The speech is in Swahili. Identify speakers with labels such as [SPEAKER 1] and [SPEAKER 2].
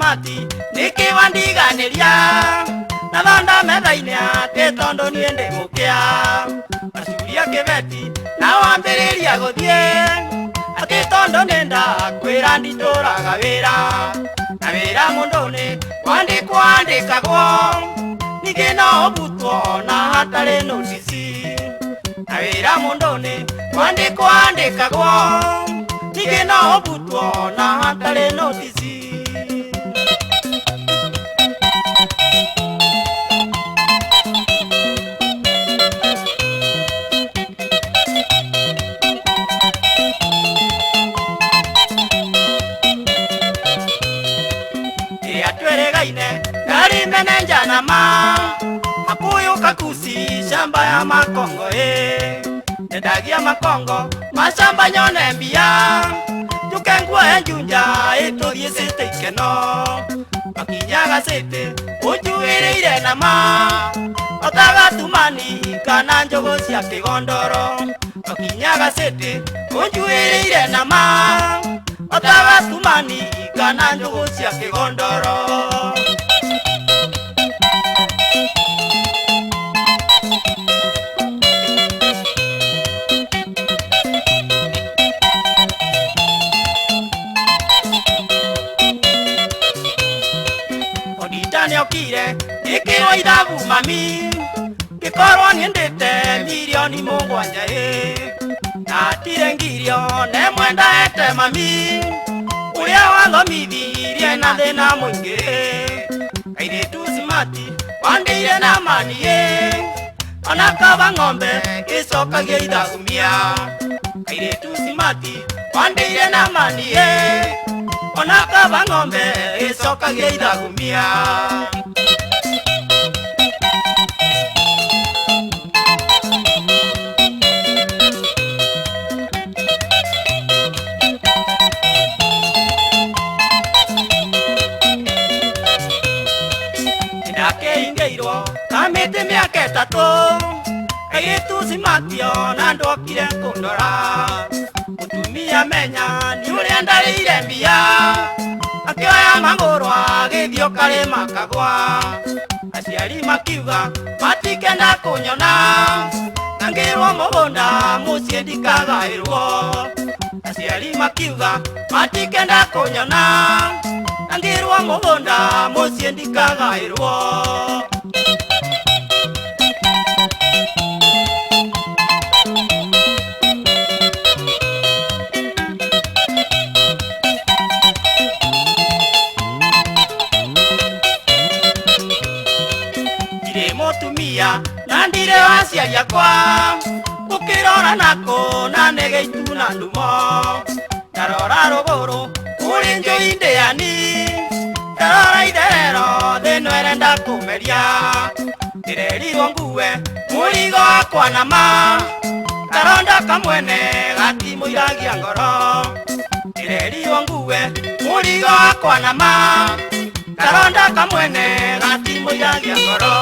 [SPEAKER 1] mati nikiwandiganiria na thonda methaini ati tondu nie ndi mukia acuria kibeti na wambiriria guthie ati tondu nenda kwira ndituraga wira na wira mundu ni kwandikagwo ningi no butwo na hatari notisi na wira mundu ni kwandikagwo ningi no butwo na hatari notisi. Gari menenja na ma Makuyu kakusi shamba ya makongo Nedagia makongo mashamba nyone mbia Tukengua enjunja ito diesete ikeno Makinyaga sete ujuire na ma Otaga tumani kana njogo cia kigondoro Makinyaga sete ujuire na ma Otaga tumani kana njogo cia kigondoro. Okire ikiro ithabu mami gikorwo niendete milioni mugwanja na tirengirio ne mwenda ete mami uria wathomithirie na thina mwingi kairitu simati wandeire na mani ona kaba ng'ombe icokagia ithagumia kairitu simati wandeire na mani ona kaba ng'ombe icokagia ithagumia. Ingeirwo kamete miaka etatu kairitu simatio na ndokire kundora mutumia menya ni uria ndarire mbia akioya maguru agithio karima kagwa aciari makiuga matikenda kunyona ngirwo mugunda mucie ndikagairwo aciari makiuga matikenda kunyona ngirwo mugunda mucie ndikagairwo. Mutumia na ndire waciari akwa ukirora nako na nege itu na ndumo ndarora ruguru uri njui ndeani ndarora itherero thino erenda kumeria ndirerirwo ngue murigo wakwa na ma karonda kamwene gatimuiragia ngoro ndirerirwo ngue murigo wakwa na ma karonda kamwene gatimuiragia ngoro.